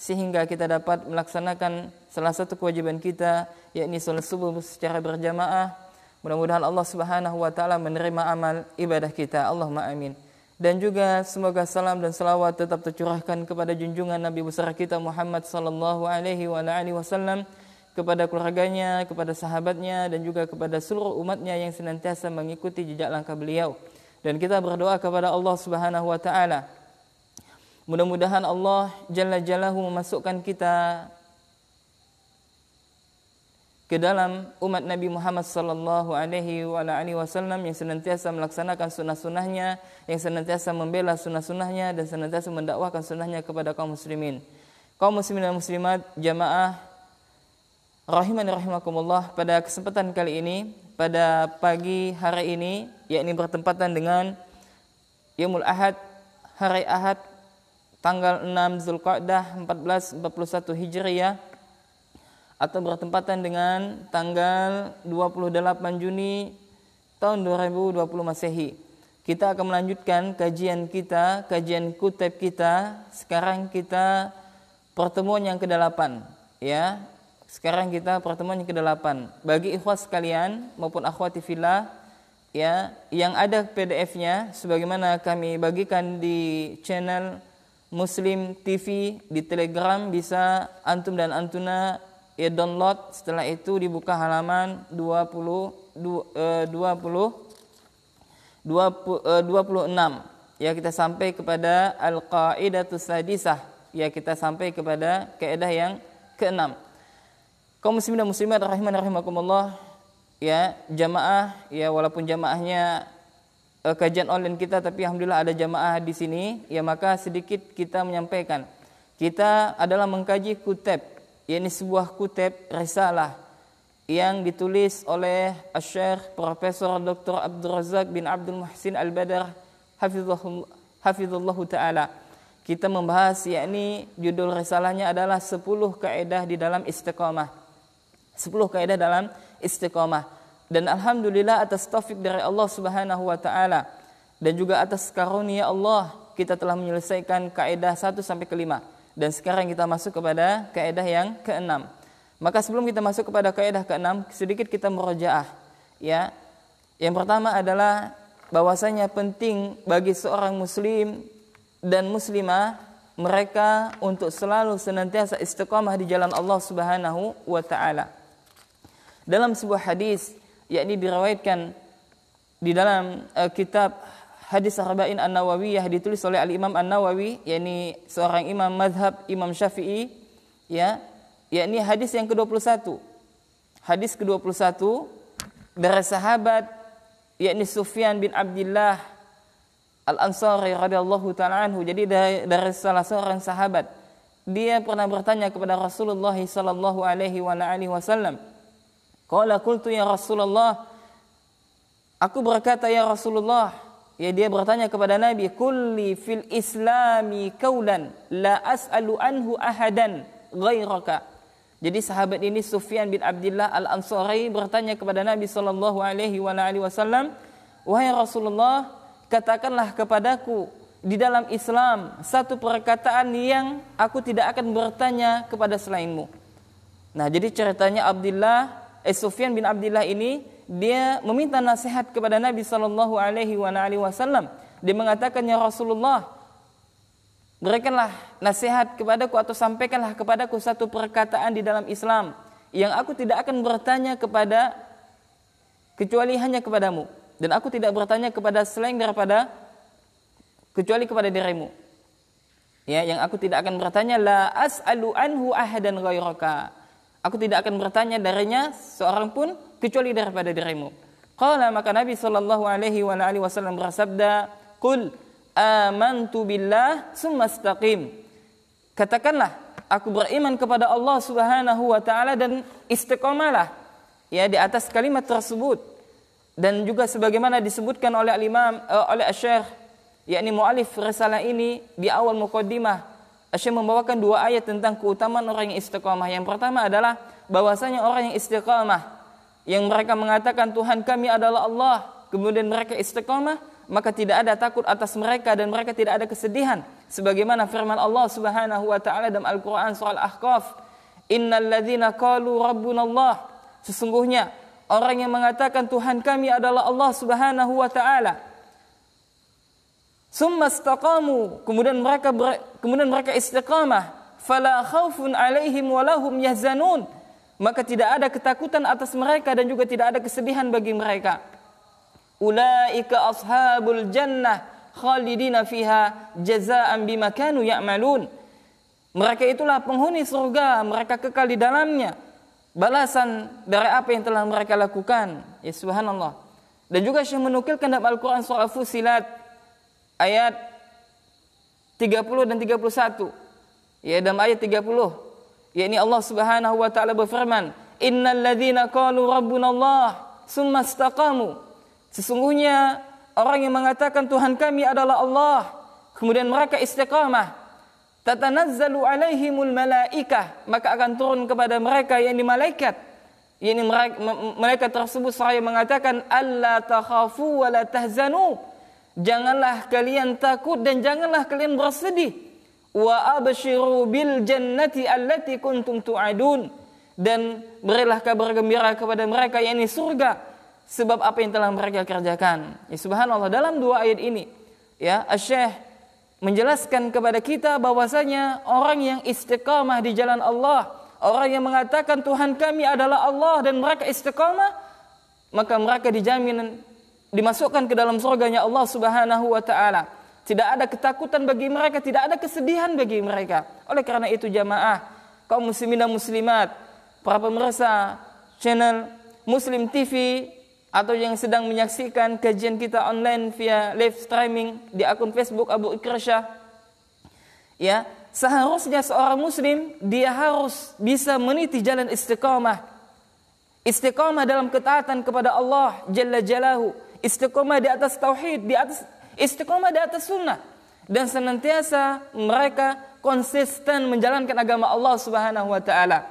sehingga kita dapat melaksanakan salah satu kewajiban kita, yakni salat subuh secara berjamaah. Mudah-mudahan Allah Subhanahu wa taala menerima amal ibadah kita. Allahumma amin. Dan juga semoga salam dan salawat tetap tercurahkan kepada junjungan Nabi besar kita Muhammad sallallahu alaihi wasallam, kepada keluarganya, kepada sahabatnya, dan juga kepada seluruh umatnya yang senantiasa mengikuti jejak langkah beliau. Dan kita berdoa kepada Allah Subhanahu wa taala, mudah-mudahan Allah Jalla Jalaluhu memasukkan kita ke dalam umat Nabi Muhammad sallallahu alaihi wasallam yang senantiasa melaksanakan sunnah-sunnahnya, yang senantiasa membela sunnah-sunnahnya, dan senantiasa mendakwahkan sunnahnya kepada kaum muslimin. Kaum muslimin dan muslimat, jamaah rahimani rahimakumullah, pada kesempatan kali ini, pada pagi hari ini, yakni bertempatan dengan Yaumul Ahad, hari Ahad, tanggal 6 Zulqa'dah 1441 Hijriah, atau bertempatan dengan tanggal 28 Juni tahun 2020 Masehi. Kita akan melanjutkan kajian kita, kajian kutub kita. Sekarang kita pertemuan yang ke-8, ya. Sekarang kita pertemuan yang ke-8. Bagi ikhwah sekalian maupun akhwati fillah, ya, yang ada PDF-nya sebagaimana kami bagikan di channel Muslim TV di Telegram, bisa antum dan antuna ya download. Setelah itu dibuka halaman 26, ya, kita sampai kepada al-qaidatus sadisah, ya, kita sampai kepada kaidah yang ke-6. Kaum muslimin dan muslimat rahimani rahimakumullah, ya, jamaah, ya, walaupun jamaahnya kajian online kita, tapi alhamdulillah ada jamaah di sini, ya, maka sedikit kita menyampaikan. Kita adalah mengkaji kutub, yakni sebuah kutub risalah yang ditulis oleh Asy-Syaikh Profesor Dr. Abdul Razak bin Abdul Muhsin Al-Badar hafizallahu taala. Kita membahas, yakni judul risalahnya adalah 10 kaidah di dalam istiqamah. 10 kaidah dalam istiqamah. Dan alhamdulillah atas taufik dari Allah Subhanahu wa taala dan juga atas karunia Allah, kita telah menyelesaikan kaidah 1 sampai ke 5. Dan sekarang kita masuk kepada kaidah yang ke-6. Maka sebelum kita masuk kepada kaidah ke-6, sedikit kita murojaah, ya. Yang pertama adalah bahwasanya penting bagi seorang muslim dan muslimah mereka untuk selalu senantiasa istiqamah di jalan Allah Subhanahu wa taala. Dalam sebuah hadis, yakni diriwayatkan di dalam kitab Hadis Arba'in An-Nawawiyah, ditulis oleh Al-Imam An-Nawawi, yakni seorang imam mazhab Imam Syafi'i, ya, yakni hadis yang ke-21. Hadis ke-21 dari sahabat, yakni Sufyan bin Abdullah Al-Ansari radhiyallahu ta'ala anhu. Jadi dari salah seorang sahabat, dia pernah bertanya kepada Rasulullah sallallahu alaihi wasallam. Qala qultu ya Rasulullah, aku berkata ya Rasulullah, ya, dia bertanya kepada Nabi, kulli fil islami kaulan la as'alu anhu ahadan ghairaka. Jadi sahabat ini Sufyan bin Abdullah Al-Ansari bertanya kepada Nabi sallallahu alaihi wasallam, wahai Rasulullah, katakanlah kepadaku di dalam Islam satu perkataan yang aku tidak akan bertanya kepada selainmu. Nah, jadi ceritanya Sufyan bin Abdullah ini, dia meminta nasihat kepada Nabi sallallahu alaihi wasallam. Dia mengatakan, ya Rasulullah, berikanlah nasihat kepadaku atau sampaikanlah kepadaku satu perkataan di dalam Islam yang aku tidak akan bertanya kecuali hanya kepadamu, dan aku tidak bertanya kepada selain daripada kecuali kepada dirimu. Ya, yang aku tidak akan bertanya, la as'alu anhu ahadan ghairaka. Aku tidak akan bertanya darinya seorang pun kecuali daripada dirimu. Qala, maka Nabi sallallahu alaihi wasallam bersabda, qul amantu billah tsumma istaqim. Katakanlah, aku beriman kepada Allah Subhanahu wa taala dan istiqamalah, ya, di atas kalimat tersebut. Dan juga sebagaimana disebutkan oleh al-Imam oleh Asy-Syaikh, yakni muallif risalah ini, di awal muqaddimah Asy-Syaikh membawakan 2 ayat tentang keutamaan orang yang istiqamah. Yang pertama adalah bahwasanya orang yang istiqamah, yang mereka mengatakan Tuhan kami adalah Allah, kemudian mereka istiqamah, maka tidak ada takut atas mereka dan mereka tidak ada kesedihan sebagaimana firman Allah Subhanahu wa taala dalam Al-Qur'an surah Al-Ahqaf, innal ladzina qalu rabbunallah, sesungguhnya orang yang mengatakan Tuhan kami adalah Allah Subhanahu wa taala, summa istaqamu, kemudian mereka istiqamah, fala khaufun alaihim walahum yahzanun, maka tidak ada ketakutan atas mereka dan juga tidak ada kesedihan bagi mereka. Ulaika ashabul jannah khalidina fiha jazaa'an bima kanu ya'malun. Mereka itulah penghuni surga, mereka kekal di dalamnya, balasan dari apa yang telah mereka lakukan. Ya subhanallah. Dan juga Syekh menukilkan dalam Al-Qur'an surah Fussilat ayat 30 dan 31. Ya, dalam ayat 30, yakni Allah Subhanahu wa taala berfirman, innal ladzina qalu rabbunallah tsumma istaqamu, sesungguhnya orang yang mengatakan Tuhan kami adalah Allah, kemudian mereka istiqamah, tatanazzalu alaihimul malaikah, maka akan turun kepada mereka yakni malaikat, yakni malaikat tersebut seraya mengatakan alla takhafu wa la tahzanu, janganlah kalian takut dan janganlah kalian bersedih, wa abshiru bil jannati allati kuntum tu'adun, dan berilah kabar gembira kepada mereka yakni surga sebab apa yang telah mereka kerjakan. Ya subhanallah, dalam dua ayat ini ya Asy-Syaikh menjelaskan kepada kita bahwasanya orang yang istiqamah di jalan Allah, orang yang mengatakan Tuhan kami adalah Allah dan mereka istiqamah, maka mereka dijamin dimasukkan ke dalam surganya Allah Subhanahu wa taala. Tidak ada ketakutan bagi mereka, tidak ada kesedihan bagi mereka. Oleh karena itu jamaah kaum muslimin dan muslimat, para pemirsa channel Muslim TV atau yang sedang menyaksikan kajian kita online via live streaming di akun Facebook Abu Ikrsyah, ya, seharusnya seorang muslim dia harus bisa meniti jalan istiqamah. Istiqamah dalam ketaatan kepada Allah Jalla Jalaluhu, istiqamah di atas tauhid, istiqamah di atas sunnah, dan senantiasa mereka konsisten menjalankan agama Allah Subhanahu wa taala.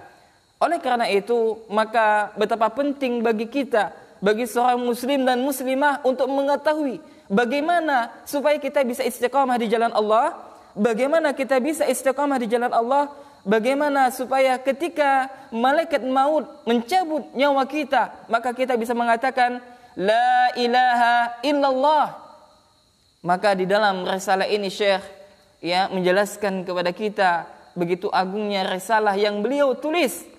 Oleh karena itu, maka betapa penting bagi kita, bagi seorang muslim dan muslimah untuk mengetahui bagaimana supaya kita bisa istiqamah di jalan Allah, bagaimana kita bisa istiqamah di jalan Allah, bagaimana supaya ketika malaikat maut mencabut nyawa kita, maka kita bisa mengatakan la ilaha illallah. Maka di dalam risalah ini Syekh ya menjelaskan kepada kita begitu agungnya risalah yang beliau tulis.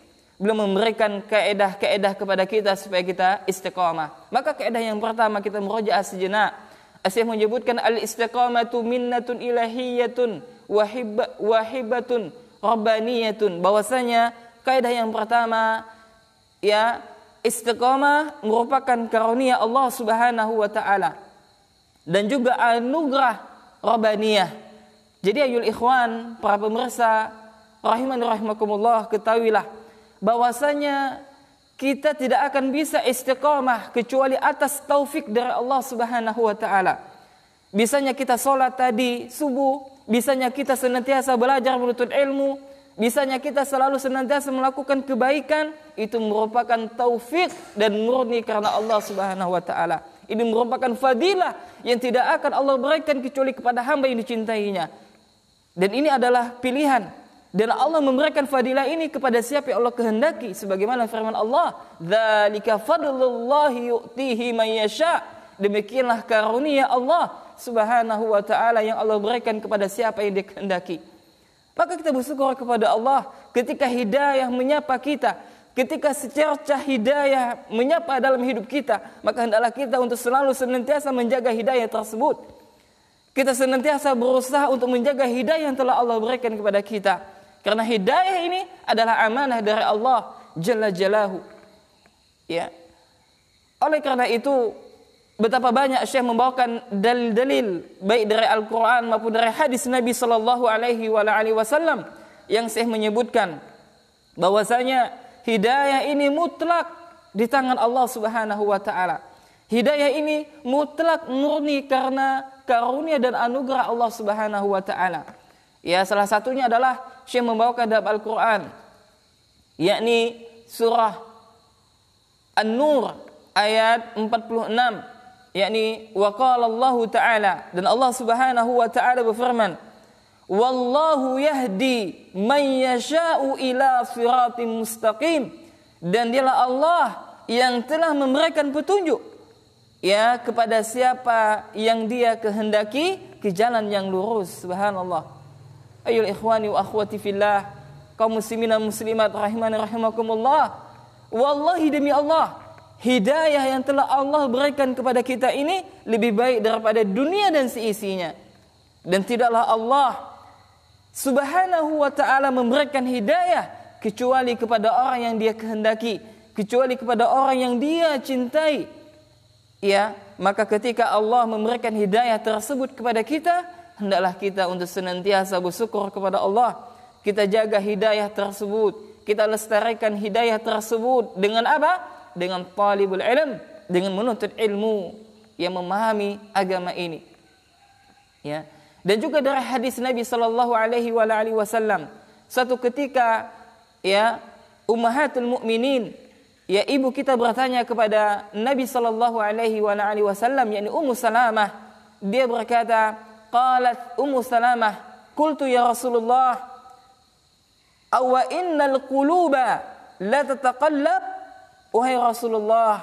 Beliau memberikan kaedah-kaedah kepada kita supaya kita istiqamah. Maka kaedah yang pertama kita murojaah sejenak. Syekh menyebutkan al-istiqamatu minnatun ilahiyatun wahibatun rabbaniyatun. Bahwasanya kaedah yang pertama ya istiqamah merupakan karunia Allah Subhanahu wa taala dan juga anugerah rabbaniyah. Jadi ayul ikhwan, para pemirsa rahimani rahimakumullah, ketahuilah bahwasanya kita tidak akan bisa istiqamah kecuali atas taufik dari Allah Subhanahu wa taala. Bisanya kita sholat tadi subuh, bisanya kita senantiasa belajar menuntut ilmu, bisanya kita selalu senantiasa melakukan kebaikan, itu merupakan taufik dan murni karena Allah Subhanahu wa taala. Ini merupakan fadilah yang tidak akan Allah berikan kecuali kepada hamba yang dicintainya. Dan ini adalah pilihan. Dan Allah memberikan fadilah ini kepada siapa yang Allah kehendaki, sebagaimana firman Allah, dzalika fadlullahi yu'tihi man yasha, demikianlah karunia Allah Subhanahu wa taala yang Allah berikan kepada siapa yang dikehendaki. Maka kita bersyukur kepada Allah ketika hidayah menyapa kita, ketika secercah hidayah menyapa dalam hidup kita, maka hendaklah kita untuk selalu senantiasa menjaga hidayah tersebut. Kita senantiasa berusaha untuk menjaga hidayah yang telah Allah berikan kepada kita. Karena hidayah ini adalah amanah dari Allah Jalla Jalaluhu. Ya. Oleh karena itu, betapa banyak Syekh membawakan dalil-dalil baik dari Al-Qur'an maupun dari hadis Nabi sallallahu alaihi wasallam yang Syekh menyebutkan bahwasanya hidayah ini mutlak di tangan Allah Subhanahu wa taala. Hidayah ini mutlak murni karena karunia dan anugerah Allah Subhanahu wa taala. Ya, salah satunya adalah Syekh membawakan dalam Al-Quran, yakni surah An-Nur ayat 46, yakni wa qala Allah Ta'ala, dan Allah Subhanahu wa taala berfirman, Wallahu yahdi man yasha'u ila siratim mustaqim. Dan dialah Allah yang telah memberikan petunjuk ya kepada siapa yang Dia kehendaki ke jalan yang lurus. Subhanallah. Ayyul ikhwani wa akhwati fillah, kaum muslimin dan muslimat rahimani rahimakumullah. Wallahi demi Allah, hidayah yang telah Allah berikan kepada kita ini lebih baik daripada dunia dan seisinya. Dan tidaklah Allah Subhanahu wa ta'ala memberikan hidayah kecuali kepada orang yang Dia kehendaki, kecuali kepada orang yang Dia cintai. Ya, maka ketika Allah memberikan hidayah tersebut kepada kita, hendaklah kita untuk senantiasa bersyukur kepada Allah. Kita jaga hidayah tersebut, kita lestarikan hidayah tersebut dengan apa? Dengan talibul ilm, dengan menuntut ilmu yang memahami agama ini. Ya. Dan juga dari hadis Nabi sallallahu alaihi wasallam, suatu ketika ya ummahatul mukminin, ya ibu kita bertanya kepada Nabi sallallahu alaihi wasallam, yakni Ummu Salamah. Dia berkata, qalat Ummu Salamah, qultu ya Rasulullah, aw innal quluba la tataqallab? Wahai Rasulullah,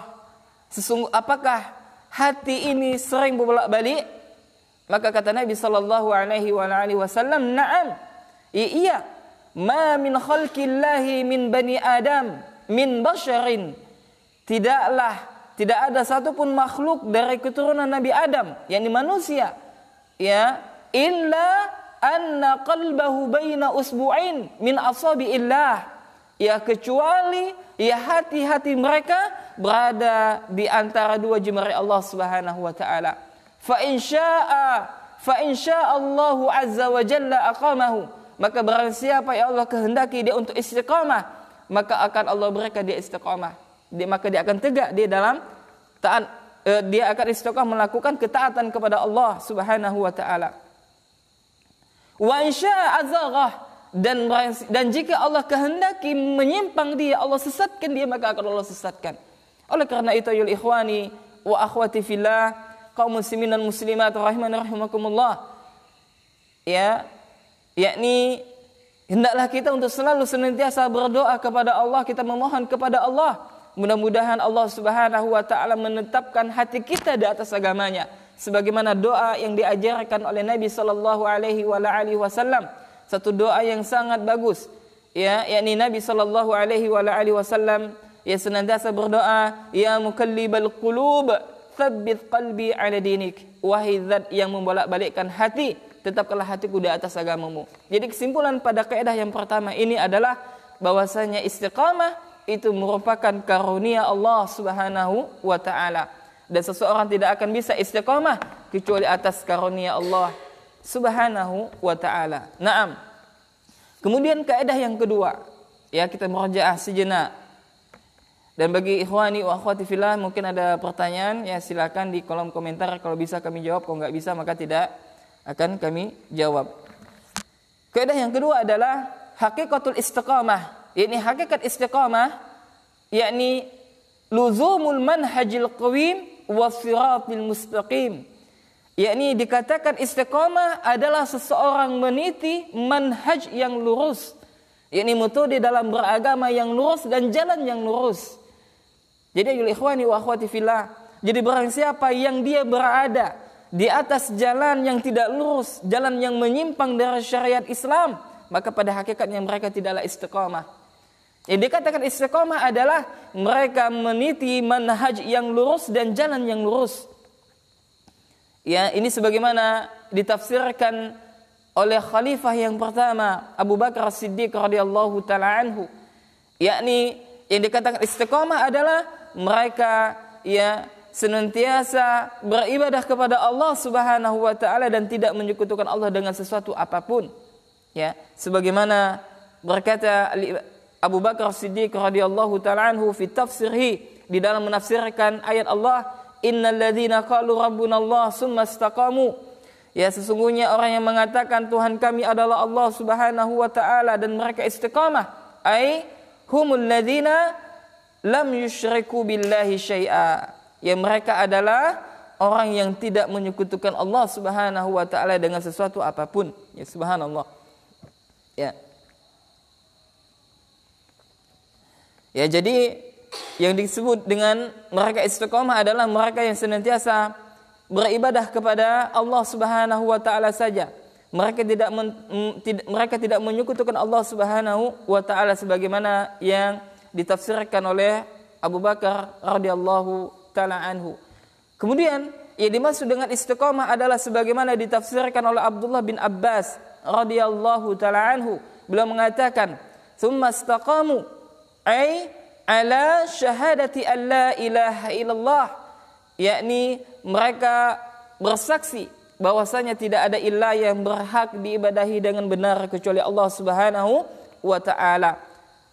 apakah hati ini sering berbolak-balik? Maka kata Nabi sallallahu alaihi wasallam, "Na'am." Iya. Ma min khalqillahi min bani Adam min basharin. Tidak ada satupun makhluk dari keturunan Nabi Adam, yakni manusia, ya, illa anna qalbahu baina usbu'in min asabi'illah. Ya, kecuali ya hati-hati mereka berada di antara dua jemari Allah Subhanahu wa taala. Fa in syaa Allahu azza wa jalla aqamahu. Maka barang siapa yang Allah kehendaki dia untuk istiqamah, maka akan Allah berikan dia istiqamah. Maka dia akan tegak dia dalam taat, dia akan istiqamah melakukan ketaatan kepada Allah Subhanahu wa taala. Wa in syaa azaghah, dan jika Allah kehendaki menyimpang dia, Allah sesatkan dia, maka akan Allah sesatkan. Oleh karena itu ayul ikhwani wa akhwati fillah, kaum muslimin dan muslimat rahimani rahimakumullah, ya, yakni hendaklah kita untuk selalu senantiasa berdoa kepada Allah, kita memohon kepada Allah, mudah-mudahan Allah Subhanahu wa taala menetapkan hati kita di atas agamanya, sebagaimana doa yang diajarkan oleh Nabi sallallahu alaihi wasallam. Satu doa yang sangat bagus, ya, yakni Nabi sallallahu alaihi wasallam ya senantiasa berdoa, ya muqallibal qulub tsabbit qalbi ala dinik. Wahai zat yang membolak-balikkan hati, tetapkanlah hatiku di atas agamamu. Jadi kesimpulan pada kaidah yang pertama ini adalah bahwasanya istiqamah itu merupakan karunia Allah Subhanahu wa taala, dan seseorang tidak akan bisa istiqamah kecuali atas karunia Allah Subhanahu wa taala. Naam. Kemudian kaidah yang kedua, ya, kita merajaah sejenak. Dan bagi ikhwani wa akhwati fillah, mungkin ada pertanyaan, ya silakan di kolom komentar. Kalau bisa kami jawab, kalau enggak bisa maka tidak akan kami jawab. Kaidah yang kedua adalah hakikatul istiqamah. Yakni hakikat istiqamah, yakni luzumul manhajil qawim wassiratil mustaqim. Yakni dikatakan istiqamah adalah seseorang meniti manhaj yang lurus, yakni metode dalam beragama yang lurus dan jalan yang lurus. Jadi ayul ikhwani wa akhwati fillah, jadi barang siapa yang dia berada di atas jalan yang tidak lurus, jalan yang menyimpang dari syariat Islam, maka pada hakikatnya mereka tidaklah istiqamah. Yang dikatakan istiqamah adalah mereka meniti manhaj yang lurus dan jalan yang lurus. Ya, ini sebagaimana ditafsirkan oleh khalifah yang pertama Abu Bakar As-Siddiq radhiyallahu taala anhu, yakni yang dikatakan istiqamah adalah mereka ya senantiasa beribadah kepada Allah Subhanahu wa taala dan tidak menyekutukan Allah dengan sesuatu apapun. Ya, sebagaimana berkata Abu Bakar As-Siddiq radhiyallahu taala anhu fi tafsirhi, di dalam menafsirkan ayat Allah, innal ladzina qalu rabbuna Allah tsumma istaqamu. Ya, sesungguhnya orang yang mengatakan Tuhan kami adalah Allah Subhanahu wa taala dan mereka istiqamah, ai humul ladzina lam yusyriku billahi syai'a. Ya, mereka adalah orang yang tidak menyekutukan Allah Subhanahu wa taala dengan sesuatu apapun. Ya subhanallah. Ya. Ya, jadi yang disebut dengan mereka istiqomah adalah mereka yang senantiasa beribadah kepada Allah Subhanahu wa taala saja. Mereka tidak menyekutukan Allah Subhanahu wa taala sebagaimana yang ditafsirkan oleh Abu Bakar radhiyallahu taala anhu. Kemudian yang dimaksud dengan istiqomah adalah sebagaimana ditafsirkan oleh Abdullah bin Abbas radhiyallahu taala anhu. Beliau mengatakan, "Tsumma istaqamu ay ala syahadati an la ilaha illallah." Yakni mereka bersaksi bahwasanya tidak ada ilah yang berhak diibadahi dengan benar kecuali Allah Subhanahu wa taala.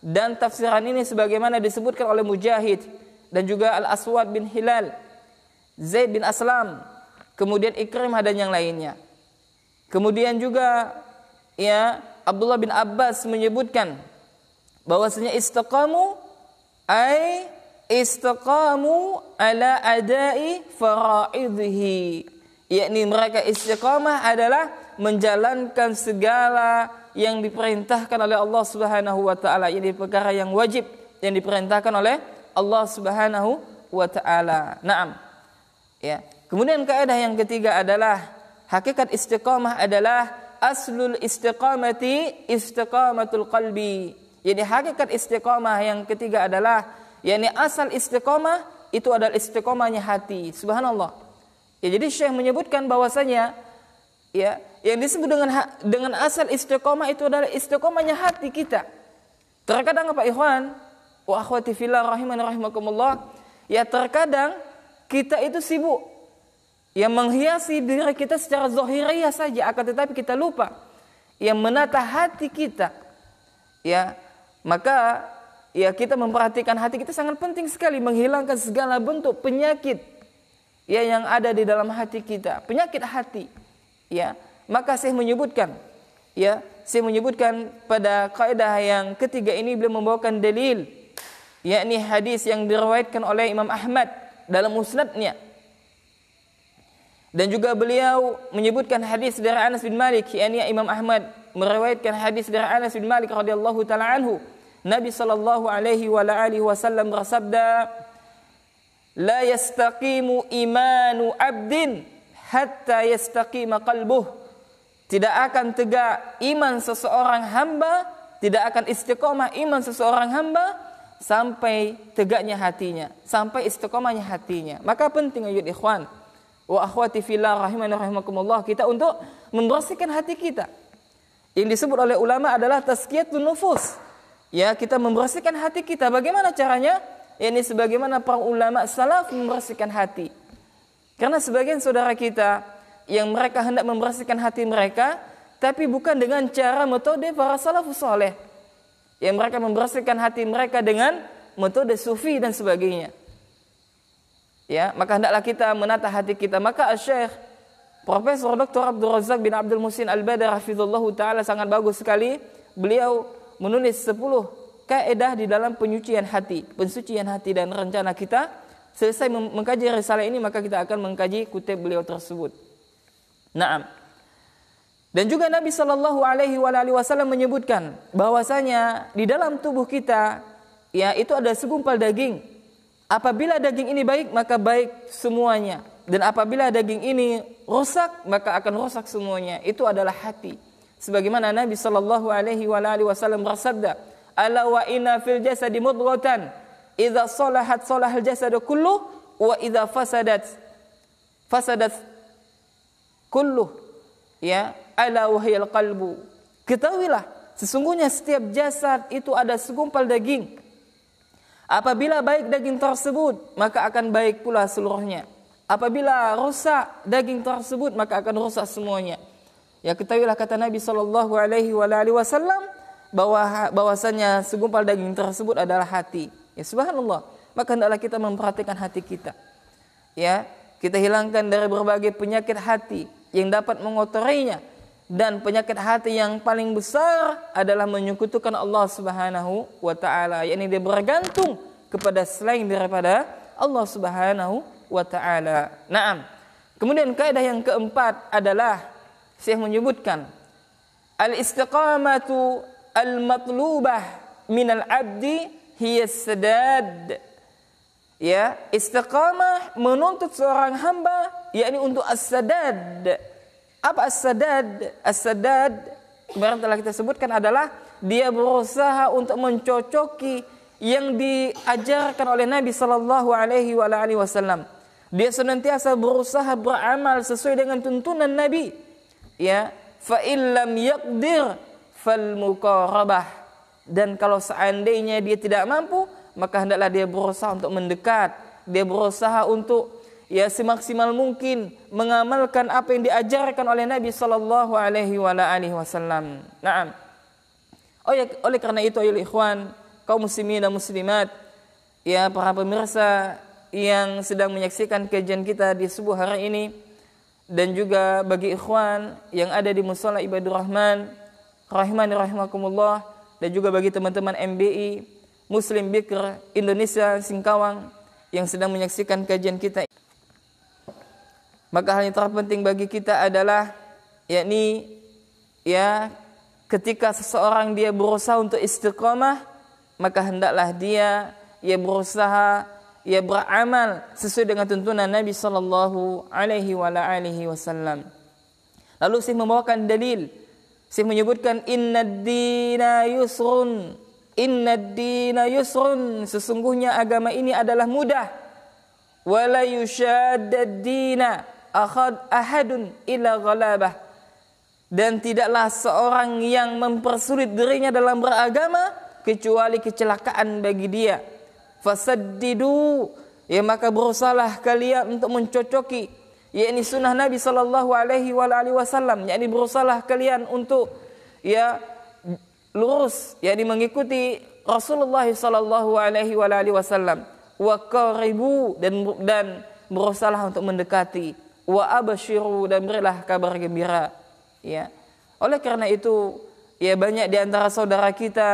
Dan tafsiran ini sebagaimana disebutkan oleh Mujahid dan juga Al-Aswad bin Hilal, Zaid bin Aslam, kemudian Ikrimah dan yang lainnya. Kemudian juga ya Abdullah bin Abbas menyebutkan bahwasanya istiqamu ay istiqamu ala adai faraidhi, yakni mereka istiqamah adalah menjalankan segala yang diperintahkan oleh Allah Subhanahu wa taala, ini perkara yang wajib yang diperintahkan oleh Allah Subhanahu wa taala. Naam. Ya. Kemudian kaidah yang ketiga adalah hakikat istiqamah adalah aslul istiqamati istiqamatul qalbi. Jadi hakikat istiqamah yang ketiga adalah yakni asal istiqamah itu adalah istiqamahnya hati. Subhanallah. Ya, jadi Syekh menyebutkan bahwasanya ya yang disebut dengan asal istiqamah itu adalah istiqamahnya hati kita. Terkadang apa ikhwan wa akhwati fillah rahimani rahimakumullah, ya terkadang kita itu sibuk yang menghiasi diri kita secara zahiriyah saja, akan tetapi kita lupa yang menata hati kita. Ya, maka ya kita memperhatikan hati kita sangat penting sekali, menghilangkan segala bentuk penyakit ya yang ada di dalam hati kita, penyakit hati. Ya, maka saya menyebutkan pada kaidah yang ketiga ini beliau membawakan dalil, yakni hadis yang diriwayatkan oleh Imam Ahmad dalam musnadnya. Dan juga beliau menyebutkan hadis dari Anas bin Malik, yakni Imam Ahmad meriwayatkan hadis dari Anas bin Malik radhiyallahu taala anhu. Nabi sallallahu alaihi wa alihi wasallam bersabda, "La yastaqimu imanu 'abdin hatta yastaqima qalbuh." Tidak akan tegak iman seseorang hamba, tidak akan istiqomah iman seseorang hamba sampai tegaknya hatinya, sampai istiqomahnya hatinya. Maka penting ayat ikhwan wa akhwati fillah rahimani rahimakumullah, kita untuk membersihkan hati kita. Yang disebut oleh ulama adalah tazkiyatun nufus. Ya, kita membersihkan hati kita. Bagaimana caranya? Ini sebagaimana para ulama salaf membersihkan hati. Karena sebagian saudara kita yang mereka hendak membersihkan hati mereka, tapi bukan dengan cara metode para salafus saleh. Yang mereka membersihkan hati mereka dengan metode sufi dan sebagainya. Ya, maka hendaklah kita menata hati kita. Maka Syekh Profesor Dr. Abdul Razak bin Abdul Muhsin Al-Badar hafizallahu taala sangat bagus sekali. Beliau menulis 10 kaidah di dalam pensucian hati dan rencana kita. Selesai mengkaji risalah ini, maka kita akan mengkaji kutip beliau tersebut. Naam. Dan juga Nabi sallallahu alaihi wasallam menyebutkan bahwasanya di dalam tubuh kita ya itu ada segumpal daging. Apabila daging ini baik, maka baik semuanya. Dan apabila daging ini rusak, maka akan rusak semuanya. Itu adalah hati. Sebagaimana Nabi sallallahu alaihi wasallam bersabda, "Ala wa inna fil jasadi mudghatan, idza salahat salahal jasadu kulluh, wa idza fasadat kulluh." Ya, ala wahyal qalbu. Ketahuilah, sesungguhnya setiap jasad itu ada segumpal daging. Apabila baik daging tersebut, maka akan baik pula seluruhnya. Apabila rusak daging tersebut, maka akan rusak semuanya. Ya, ketahuilah kata Nabi sallallahu alaihi wasallam bahwasanya segumpal daging tersebut adalah hati. Ya, subhanallah. Maka hendaklah kita memperhatikan hati kita. Ya, kita hilangkan dari berbagai penyakit hati yang dapat mengotorinya, dan penyakit hati yang paling besar adalah menyekutukan Allah Subhanahu wa taala, yakni dia bergantung kepada selain daripada Allah Subhanahu wa taala. Naam. Kemudian kaidah yang keempat adalah Syekh menyebutkan al-istiqamatu al-matlubah minal abdi hiya sadad. Ya, istiqamah menuntut seorang hamba yakni untuk as-sadad. Apa as-sadad? As-sadad kemarin telah kita sebutkan adalah dia berusaha untuk mencocoki yang diajarkan oleh Nabi sallallahu alaihi wasallam. Dia senantiasa berusaha beramal sesuai dengan tuntunan Nabi. Ya, fa illam yaqdir fal muqarabah. Dan kalau seandainya dia tidak mampu, maka hendaklah dia berusaha untuk mendekat. Dia berusaha untuk ya semaksimal mungkin mengamalkan apa yang diajarkan oleh Nabi sallallahu alaihi wasallam. Naam. Oleh karena itu ayolah ikhwan, kaum muslimin dan muslimat, ya para pemirsa yang sedang menyaksikan kajian kita di subuh hari ini, dan juga bagi ikhwan yang ada di Mushola Ibadur Rahman rahimani rahimakumullah, dan juga bagi teman-teman MBI Muslim Bikr Indonesia Singkawang yang sedang menyaksikan kajian kita. Maka hal yang terpenting bagi kita adalah yakni ya ketika seseorang dia berusaha untuk istiqamah, maka hendaklah dia berusaha beramal sesuai dengan tuntunan Nabi sallallahu alaihi wasallam. Lalu Syekh membawakan dalil. Syekh menyebutkan innad dina yusrun. Innad dina yusrun, sesungguhnya agama ini adalah mudah. Wala yushaddad dina ahadun illa ghalabah. Dan tidaklah seorang yang mempersulit dirinya dalam beragama kecuali kecelakaan bagi dia. Fasaddidu, ya maka berusahalah kalian untuk mencocoki yakni sunnah Nabi sallallahu alaihi wasallam, yakni berusahalah kalian untuk ya lurus, yakni mengikuti Rasulullah sallallahu alaihi wasallam. Wa qaribu, dan berusahalah untuk mendekati. Wa abashiru, dan berilah kabar gembira. Ya. Oleh karena itu, ya banyak di antara saudara kita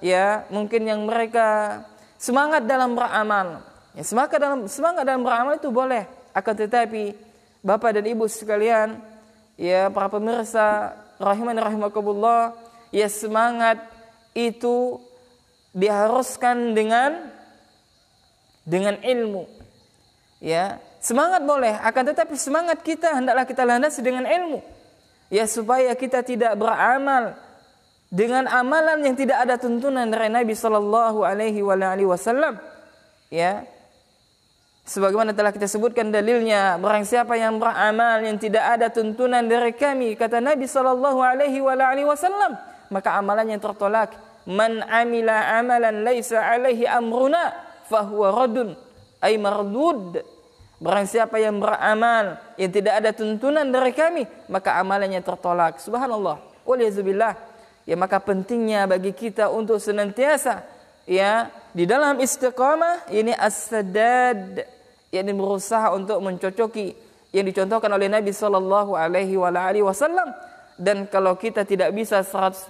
ya mungkin yang mereka semangat dalam beramal. Ya, semangat dalam beramal itu boleh, akan tetapi Bapak dan Ibu sekalian, ya para pemirsa rahimani rahimakumullah, ya semangat itu diharuskan dengan ilmu. Ya, semangat boleh, akan tetapi semangat kita hendaklah kita landasi dengan ilmu. Ya, supaya kita tidak beramal dengan amalan yang tidak ada tuntunan dari Nabi sallallahu alaihi wasallam. Ya. Sebagaimana telah kita sebutkan dalilnya, barang siapa yang beramal yang tidak ada tuntunan dari kami, kata Nabi sallallahu alaihi wasallam, maka amalannya tertolak. Man amila amalan laisa alaihi amruna fahuwa raddun ay mardud. Barang siapa yang beramal yang tidak ada tuntunan dari kami, maka amalannya tertolak. Subhanallah. Waliyazubillah. Ya maka pentingnya bagi kita untuk senantiasa ya di dalam istiqamah ini as-sadad, yakni berusaha untuk mencocoki yang dicontohkan oleh Nabi sallallahu alaihi wasallam. Dan kalau kita tidak bisa 100%,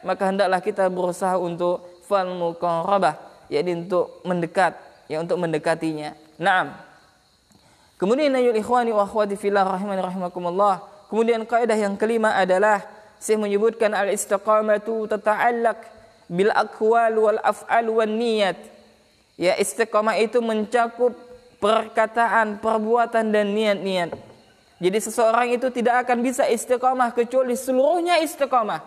maka hendaklah kita berusaha untuk fal muqarabah, yakni untuk mendekat, ya untuk mendekatinya. Naam. Kemudian ayol ikhwani wa akhwati fillah rahimani rahimakumullah. Kemudian kaidah yang kelima adalah Syekh menyebutkan al-istiqamatu tata'allaq bil aqwal wal af'al wan niyat. Ya, istiqamah itu mencakup perkataan, perbuatan dan niat-niat. Jadi seseorang itu tidak akan bisa istiqamah kecuali seluruhnya istiqamah.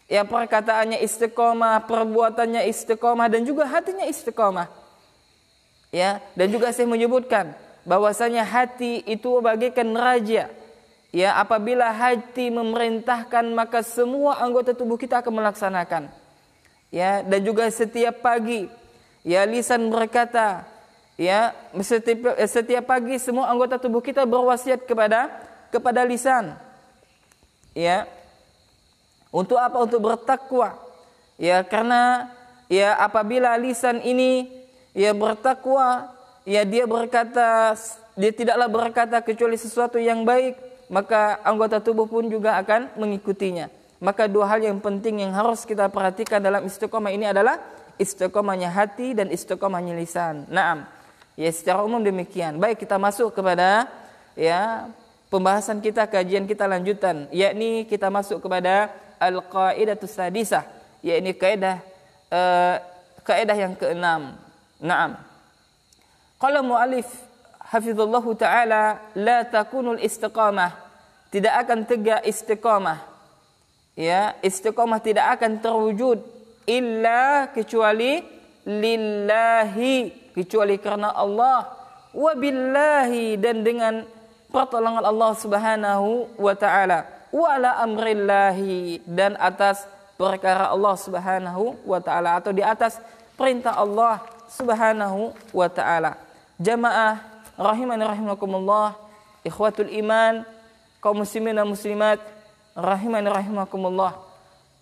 Ya, perkataannya istiqamah, perbuatannya istiqamah, dan juga hatinya istiqamah. Ya, dan juga Syekh menyebutkan bahwasanya hati itu bagaikan raja. Ya, apabila hati memerintahkan, maka semua anggota tubuh kita akan melaksanakan. Ya, dan juga setiap pagi, ya lisan berkata, ya setiap pagi semua anggota tubuh kita berwasiat kepada lisan. Ya. Untuk apa? Untuk bertakwa. Ya, karena ya apabila lisan ini ya bertakwa, ya dia tidaklah berkata kecuali sesuatu yang baik, maka anggota tubuh pun juga akan mengikutinya. Maka dua hal yang penting yang harus kita perhatikan dalam istiqamah ini adalah istiqamahnya hati dan istiqamahnya lisan. Naam. Ya, secara umum demikian. Baik, kita masuk kepada ya pembahasan kita, kajian kita lanjutan, yakni kita masuk kepada al-qaidatus sadisah, yakni kaidah yang keenam. Naam. Qala mu'allif hafizallahu taala, la takunul istiqamah, tidak akan tegak istiqamah. Ya, istiqamah tidak akan terwujud illa kecuali lillahi, kecuali karena Allah, wa billahi, dan dengan pertolongan Allah Subhanahu wa taala, wa ala amrillahi, dan atas perkara Allah Subhanahu wa taala, atau di atas perintah Allah Subhanahu wa taala. Jamaah rahimani rahimakumullah, ikhwatul iman, kaum muslimin dan muslimat rahimani rahimakumullah.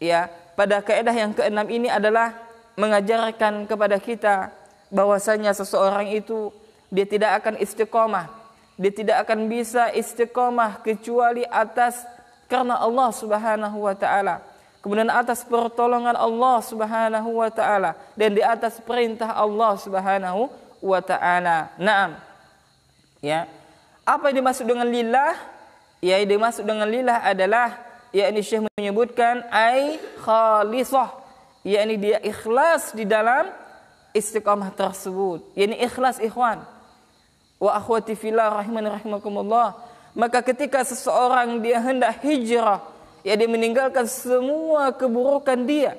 Ya, pada kaidah yang keenam ini adalah mengajarkan kepada kita bahwasanya seseorang itu dia tidak akan istiqamah, dia tidak akan bisa istiqamah kecuali atas karena Allah Subhanahu wa taala, kemudian atas pertolongan Allah Subhanahu wa taala, dan di atas perintah Allah Subhanahu wa taala. Naam. Ya. Apa yang dimaksud dengan lillah? Ya, yang dimaksud dengan lillah adalah, yakni Syekh menyebutkan ai khalisah, yakni dia ikhlas di dalam istiqamah tersebut. Yakni ikhlas, ikhwan wa akhwati fillah rahimani rahimakumullah. Maka ketika seseorang dia hendak hijrah, ya dia meninggalkan semua keburukan dia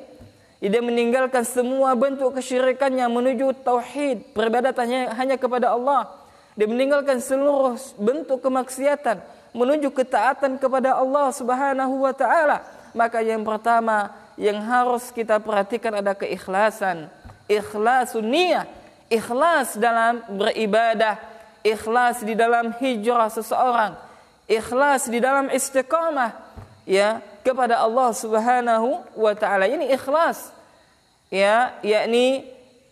meninggalkan semua bentuk kesyirikannya menuju tauhid, peribadatannya hanya kepada Allah. Dia meninggalkan seluruh bentuk kemaksiatan menuju ketaatan kepada Allah Subhanahu wa taala. Maka yang pertama yang harus kita perhatikan adalah keikhlasan, ikhlasun niyah, ikhlas dalam beribadah, ikhlas di dalam hijrah seseorang, ikhlas di dalam istiqamah ya kepada Allah Subhanahu wa taala. Ini ikhlas, ya, yakni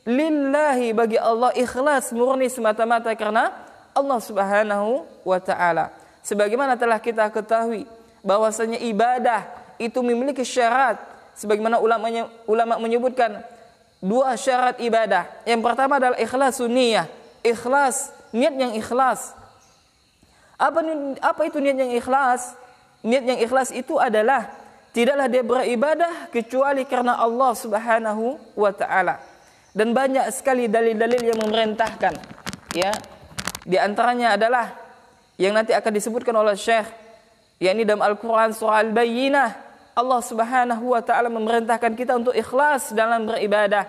lillahi, bagi Allah, ikhlas murni semata-mata karena Allah Subhanahu wa taala. Sebagaimana telah kita ketahui bahwasanya ibadah itu memiliki syarat, sebagaimana ulama menyebutkan dua syarat ibadah. Yang pertama adalah ikhlasun niyah, ikhlas, niat yang ikhlas. Apa itu niat yang ikhlas? Niat yang ikhlas itu adalah tidaklah dia beribadah kecuali karena Allah Subhanahu wa taala. Dan banyak sekali dalil-dalil yang memerintahkan, ya. Di antaranya adalah yang nanti akan disebutkan oleh Syekh, yakni dalam Al-Qur'an surah Al-Bayyinah, Allah Subhanahu wa taala memerintahkan kita untuk ikhlas dalam beribadah.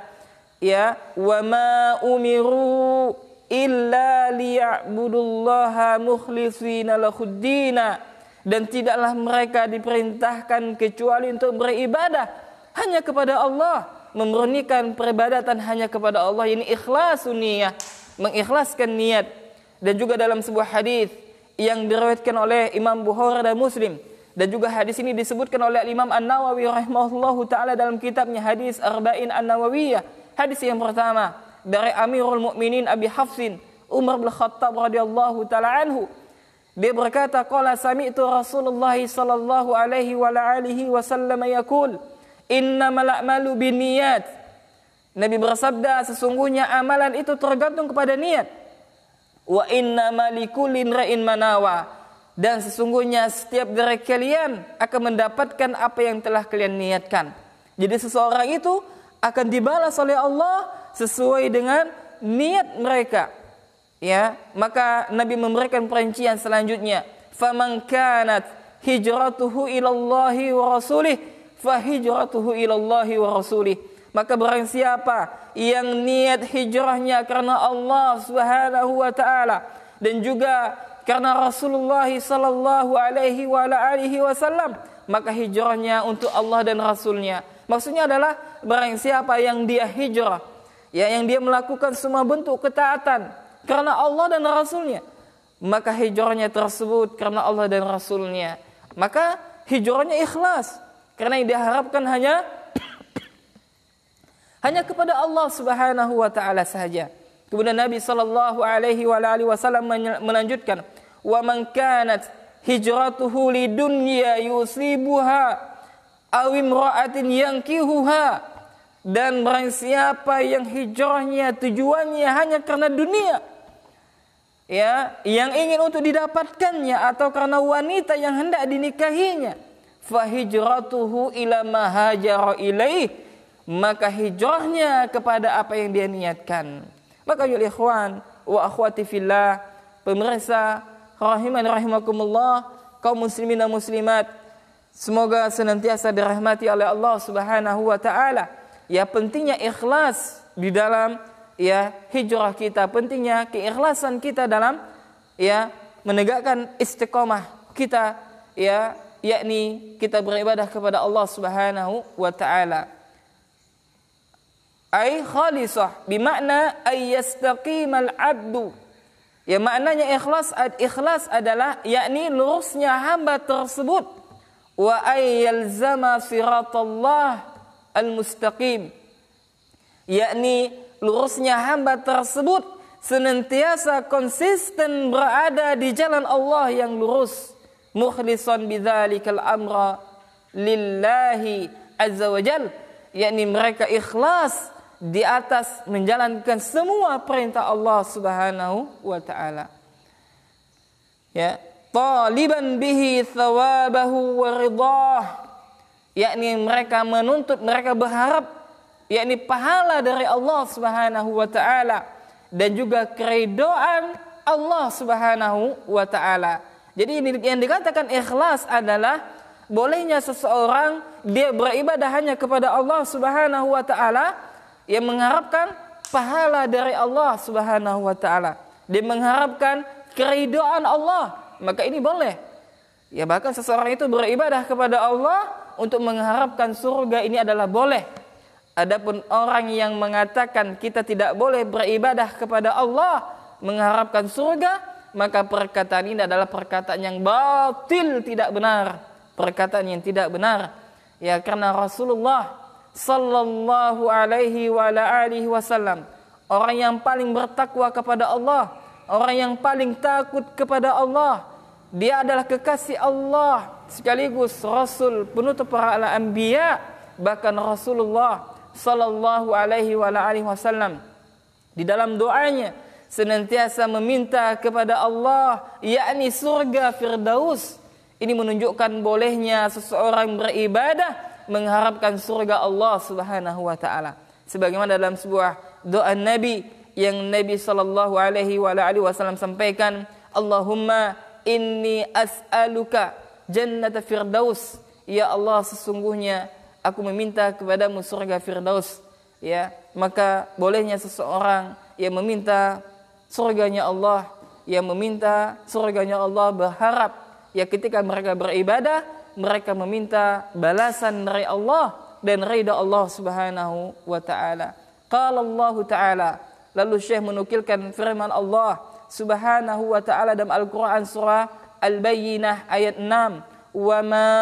Ya, wa ma umiru illa liya'budullaha mukhlishina lahuddina, dan tidaklah mereka diperintahkan kecuali untuk beribadah hanya kepada Allah, memurnikan peribadatan hanya kepada Allah. Ini ikhlasun niyah, mengikhlaskan niat. Dan juga dalam sebuah hadis yang diriwayatkan oleh Imam Bukhari dan Muslim, dan juga hadis ini disebutkan oleh Imam An-Nawawi rahimahullahu taala dalam kitabnya Hadis Arba'in An-Nawawiyah. Hadis yang pertama dari Amirul Mukminin Abi Hafsin Umar bin Khattab radhiyallahu taala anhu. Dia berkata, qala sami'tu Rasulullah sallallahu alaihi wa alihi wasallam yaqul, innamal a'malu binniyat. Nabi bersabda, sesungguhnya amalan itu tergantung kepada niat. Wa innamal likulli imrin manawa, dan sesungguhnya setiap dari kalian akan mendapatkan apa yang telah kalian niatkan. Jadi seseorang itu akan dibalas oleh Allah sesuai dengan niat mereka. Ya, maka Nabi memberikan perincian selanjutnya, faman kanat hijratuhu ilallahi wa rasulih fa hijratuhu ilallahi wa rasulih. Maka barang siapa yang niat hijrahnya karena Allah Subhanahu wa taala dan juga karena Rasulullah sallallahu alaihi wa alihi wasallam, maka hijrahnya untuk Allah dan Rasulnya. Maksudnya adalah barang siapa yang dia hijrah, ya, yang dia melakukan semua bentuk ketaatan karena Allah dan Rasulnya, maka hijrahnya tersebut karena Allah dan Rasulnya, maka hijrahnya ikhlas, karena yang diharapkan hanya kepada Allah Subhanahu wa taala saja. Kemudian Nabi sallallahu alaihi wasallam melanjutkan, wa man kanat hijratuhu lidunya yusibuha aw imra'atin yankihuha, dan barang siapa yang hijrahnya tujuannya hanya karena dunia, ya yang ingin untuk didapatkannya atau karena wanita yang hendak dinikahinya, fa hijratuhu ila ma hajara ilaih, maka hijrahnya kepada apa yang dia niatkan. Maka ya ikhwan wa akhwati fillah, pemirsa rahiman rahimakumullah, kaum muslimin dan muslimat, semoga senantiasa dirahmati oleh Allah Subhanahu wa taala. Ya pentingnya ikhlas di dalam ya hijrah kita, pentingnya keikhlasan kita dalam ya menegakkan istiqomah kita, ya yakni kita beribadah kepada Allah Subhanahu wa taala. Ai khalisah bermakna ay yastaqimal abdu. Ya maknanya ikhlas adalah yakni lurusnya hamba tersebut, wa ay yalzama siratallah al-mustaqim, yakni lurusnya hamba tersebut senantiasa konsisten berada di jalan Allah yang lurus, mukhlishan bidzalikal amra lillahi azza wajal, yakni mereka ikhlas di atas menjalankan semua perintah Allah Subhanahu wa taala. Ya, taliban bihi thawabahu wa ridah, yakni mereka menuntut, mereka berharap yakni pahala dari Allah Subhanahu wa taala dan juga keridhaan Allah Subhanahu wa taala. Jadi ini yang dikatakan ikhlas adalah bolehnya seseorang dia beribadah hanya kepada Allah Subhanahu wa taala yang mengharapkan pahala dari Allah Subhanahu wa taala. Dia mengharapkan keridhaan Allah, maka ini boleh. Ya bahkan seseorang itu beribadah kepada Allah untuk mengharapkan surga, ini adalah boleh. Adapun orang yang mengatakan kita tidak boleh beribadah kepada Allah mengharapkan surga, maka perkataan ini adalah perkataan yang batil, tidak benar. Perkataan yang tidak benar. Ya karena Rasulullah sallallahu alaihi wa ala alihi wasallam, orang yang paling bertakwa kepada Allah, orang yang paling takut kepada Allah, dia adalah kekasih Allah sekaligus Rasul penutup para anbiya. Bahkan Rasulullah sallallahu alaihi wa ala alihi wasallam di dalam doanya senantiasa meminta kepada Allah yakni surga Firdaus. Ini menunjukkan bolehnya seseorang beribadah mengharapkan surga Allah Subhanahu wa taala. Sebagaimana dalam sebuah doa Nabi yang Nabi sallallahu alaihi wa alihi wasallam sampaikan, Allahumma inni as'aluka jannata firdaus. Ya Allah, sesungguhnya aku meminta kepadamu surga Firdaus. Ya, maka bolehnya seseorang yang meminta surganya Allah, yang meminta surganya Allah, berharap ya ketika mereka beribadah mereka meminta balasan dari Allah dan ridha Allah Subhanahu wa taala. Qala Allah taala, lalu Syekh menukilkan firman Allah Subhanahu wa taala dalam Al-Qur'an surah Al-Bayyinah ayat 6, "Wa ma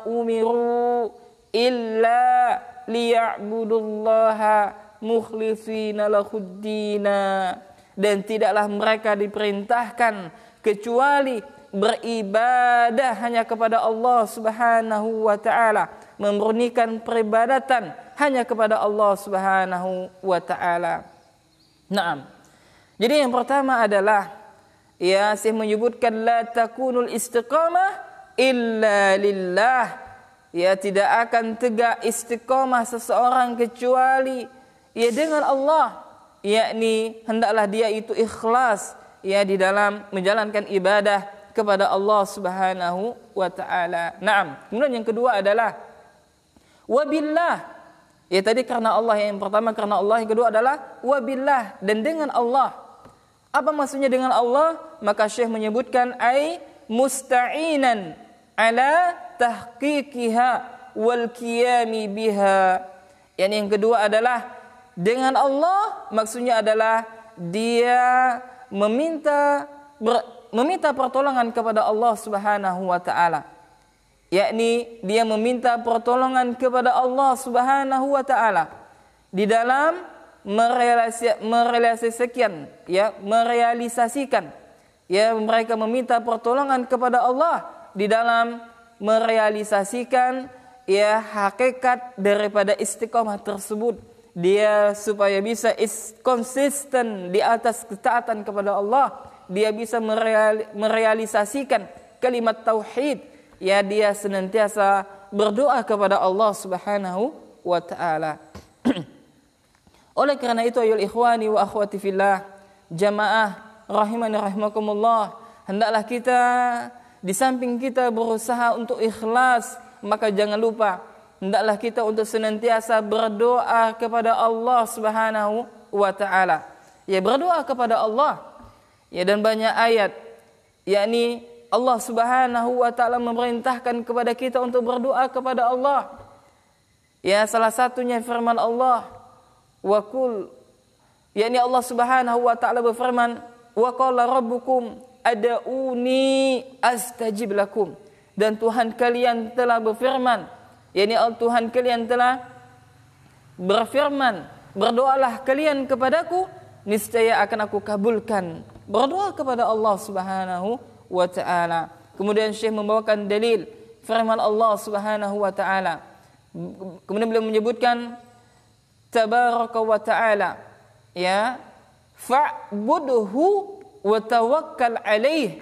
umiru illa liya'budullaha mukhlishina lahuddina." Dan tidaklah mereka diperintahkan kecuali beribadah hanya kepada Allah Subhanahu wa taala, memurnikan peribadatan hanya kepada Allah Subhanahu wa taala. Naam. Jadi yang pertama adalah ya saya menyebutkan la takunul istiqamah illa lillah. Ya tidak akan tegak istiqamah seseorang kecuali ya dengan Allah, yakni hendaklah dia itu ikhlas ya di dalam menjalankan ibadah kepada Allah Subhanahu wa taala. Naam. Kemudian yang kedua adalah wabillah. Ya tadi karena Allah, yang pertama karena Allah, yang kedua adalah wabillah, dan dengan Allah. Apa maksudnya dengan Allah? Maka Syekh menyebutkan ai musta'inan ala tahqiqiha wal qiyami biha. Yang kedua adalah dengan Allah, maksudnya adalah dia meminta pertolongan kepada Allah Subhanahu wa taala. Yakni dia meminta pertolongan kepada Allah Subhanahu wa taala di dalam merealisasikan mereka meminta pertolongan kepada Allah di dalam merealisasikan hakikat daripada istiqamah tersebut. Dia supaya bisa konsisten di atas ketaatan kepada Allah, dia bisa merealisasikan kalimat tauhid, ya dia senantiasa berdoa kepada Allah Subhanahu wa taala. Oleh karena itu ayol ikhwani wa akhwati fillah, jamaah rahimani rahimakumullah, hendaklah kita di samping kita berusaha untuk ikhlas, maka jangan lupa hendaklah kita untuk senantiasa berdoa kepada Allah Subhanahu wa taala. Ya, berdoa kepada Allah. Ya, dan banyak ayat yakni Allah Subhanahu wa taala memerintahkan kepada kita untuk berdoa kepada Allah. Ya, salah satunya firman Allah, wa qul, yakni Allah Subhanahu wa taala berfirman, wa qala rabbukum ad'uni astajib lakum. Dan Tuhan kalian telah berfirman, yakni Tuhan kalian telah berfirman, berdoalah kalian kepadaku, niscaya akan aku kabulkan. Berdoa kepada Allah Subhanahu wa taala. Kemudian Syekh membawakan dalil firman Allah Subhanahu wa taala. Kemudian beliau menyebutkan tabaraka wa taala, ya, fa'budhu wa tawakkal alaih,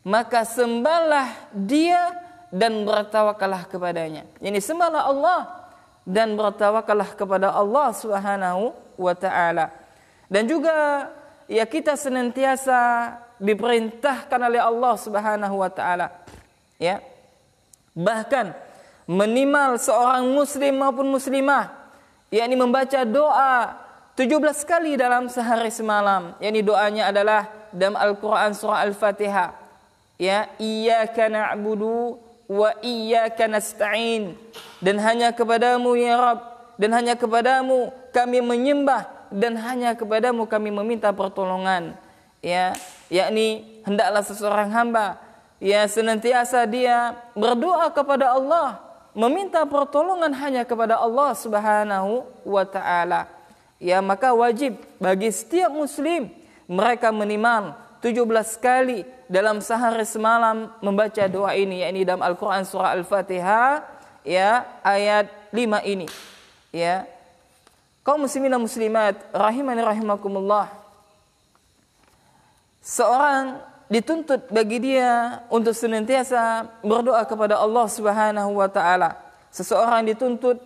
maka sembahlah dia dan bertawakallah kepadanya. Yani sembahlah Allah dan bertawakallah kepada Allah Subhanahu wa taala. Dan juga ya kita senantiasa diperintahkan oleh Allah Subhanahu wa taala, ya, bahkan minimal seorang muslim maupun muslimah yakni membaca doa 17 kali dalam sehari semalam. Yakni doanya adalah dalam Al-Qur'an surah Al-Fatihah, ya, iyyaka na'budu wa iyyaka nasta'in, dan hanya kepadamu ya Rabb, dan hanya kepadamu kami menyembah, dan hanya kepadamu kami meminta pertolongan. Ya, yakni hendaklah seseorang hamba ya senantiasa dia berdoa kepada Allah, meminta pertolongan hanya kepada Allah Subhanahu wa taala. Ya, maka wajib bagi setiap muslim mereka minimal 17 kali dalam sehari semalam membaca doa ini, yakni dalam Al-Qur'an surah Al-Fatihah, ya, ayat 5 ini. Ya. Kaum muslimin dan muslimat rahimani rahimakumullah, seorang dituntut bagi dia untuk senantiasa berdoa kepada Allah Subhanahu wa taala. Seseorang dituntut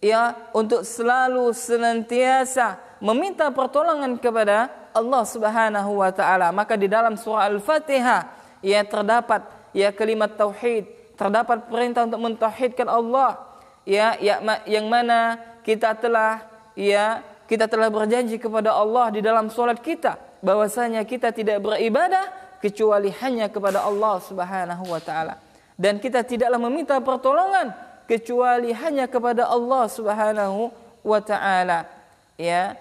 ya untuk selalu senantiasa meminta pertolongan kepada Allah Subhanahu wa taala. Maka di dalam surah Al-Fatihah ya terdapat ya kalimat tauhid, terdapat perintah untuk mentauhidkan Allah, ya yang mana kita telah berjanji kepada Allah di dalam salat kita bahwasanya kita tidak beribadah kecuali hanya kepada Allah Subhanahu wa taala, dan kita tidaklah meminta pertolongan kecuali hanya kepada Allah Subhanahu wa taala. Ya,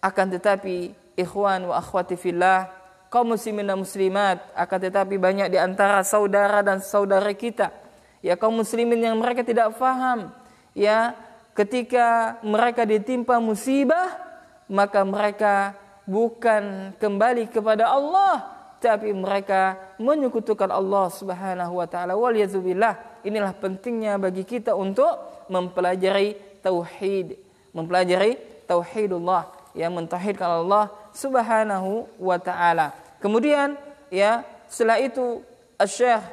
akan tetapi ikhwan wa akhwati fillah, kaum muslimin dan muslimat, akan tetapi banyak di antara saudara dan saudara kita, ya kaum muslimin yang mereka tidak faham, ya, ketika mereka ditimpa musibah, maka mereka bukan kembali kepada Allah, tapi mereka menyekutukan Allah Subhanahu wa taala. Waliyadzubillah. Inilah pentingnya bagi kita untuk mempelajari tauhid, mempelajari tauhidullah, yang mentauhidkan Allah Subhanahu wa taala. Kemudian ya setelah itu Asy-Syaikh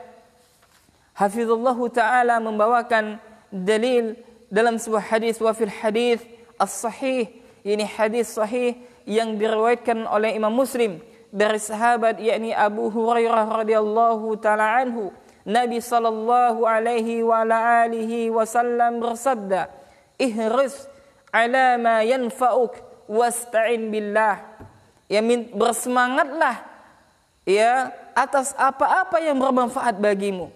Hafizullah taala membawakan dalil dalam sebuah hadis, wa fil hadis as-sahih, ini hadis sahih yang diriwayatkan oleh Imam Muslim dari sahabat yakni Abu Hurairah radhiyallahu taala anhu, Nabi sallallahu alaihi wa ala alihi wasallam bersabda, ihris ala ma yanfa'uk wasta'in billah, ya bersemangatlah ya atas apa-apa yang bermanfaat bagimu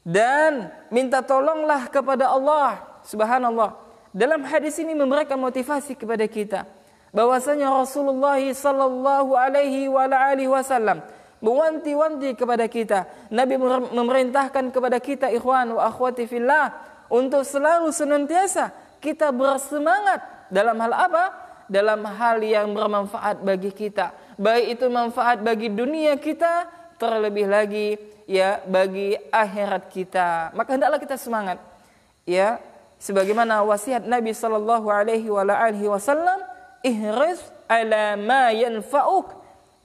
dan minta tolonglah kepada Allah. Subhanallah, dalam hadis ini memberikan motivasi kepada kita bahwasanya Rasulullah sallallahu alaihi wa alihi wasallam mewanti-wanti kepada kita. Nabi memerintahkan kepada kita ikhwan wa akhwati fillah untuk selalu senantiasa kita bersemangat dalam hal apa? Dalam hal yang bermanfaat bagi kita, baik itu manfaat bagi dunia kita, terlebih lagi ya bagi akhirat kita. Maka hendaklah kita semangat, ya, sebagaimana wasiat Nabi sallallahu alaihi wa alihi wasallam, ihris ala ma yanfa'uk,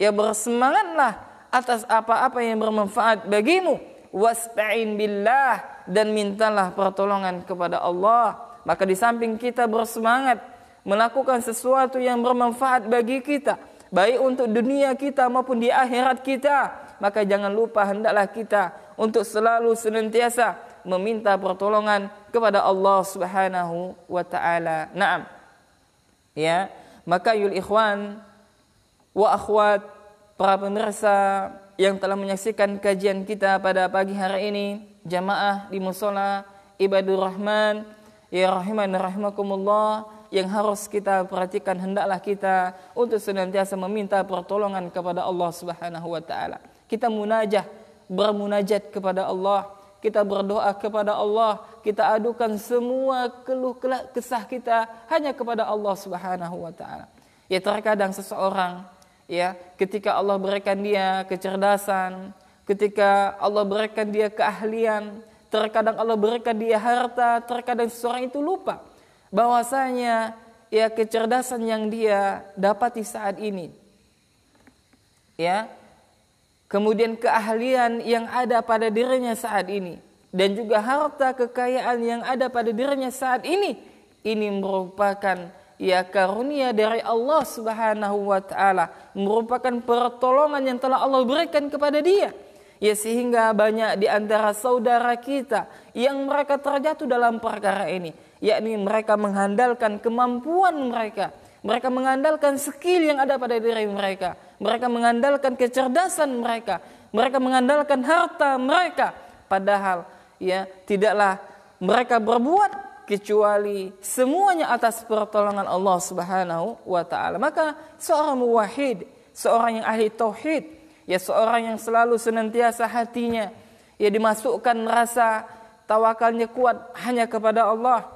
Ya bersemangatlah atas apa-apa yang bermanfaat bagimu. Wasta'in billah, dan mintalah pertolongan kepada Allah. Maka di samping kita bersemangat melakukan sesuatu yang bermanfaat bagi kita, baik untuk dunia kita maupun di akhirat kita, maka jangan lupa hendaklah kita untuk selalu senantiasa meminta pertolongan kepada Allah Subhanahu wa taala. Naam. Ya, maka yul ikhwan wa akhwat, para pemirsa yang telah menyaksikan kajian kita pada pagi hari ini, jamaah di mushola Ibadur Rahman, ya rahiman rahimakumullah, yang harus kita perhatikan hendaklah kita untuk senantiasa meminta pertolongan kepada Allah Subhanahu wa taala. Kita bermunajat kepada Allah, kita berdoa kepada Allah, kita adukan semua keluh kesah kita hanya kepada Allah Subhanahu wa taala. Ya terkadang seseorang, ya, ketika Allah berikan dia kecerdasan, ketika Allah berikan dia keahlian, terkadang Allah berikan dia harta, terkadang seseorang itu lupa bahwasanya ya kecerdasan yang dia dapati saat ini, ya, kemudian keahlian yang ada pada dirinya saat ini, dan juga harta kekayaan yang ada pada dirinya saat ini merupakan ya karunia dari Allah Subhanahu wa taala, merupakan pertolongan yang telah Allah berikan kepada dia. Ya sehingga banyak di antara saudara kita yang mereka terjatuh dalam perkara ini, yakni mereka mengandalkan kemampuan mereka, mereka mengandalkan skill yang ada pada diri mereka, mereka mengandalkan kecerdasan mereka, mereka mengandalkan harta mereka, padahal ya tidaklah mereka berbuat kecuali semuanya atas pertolongan Allah Subhanahu wa taala. Maka seorang muwahhid, seorang yang ahli tauhid, ya seorang yang selalu senantiasa hatinya ya dimasukkan rasa tawakalnya kuat hanya kepada Allah,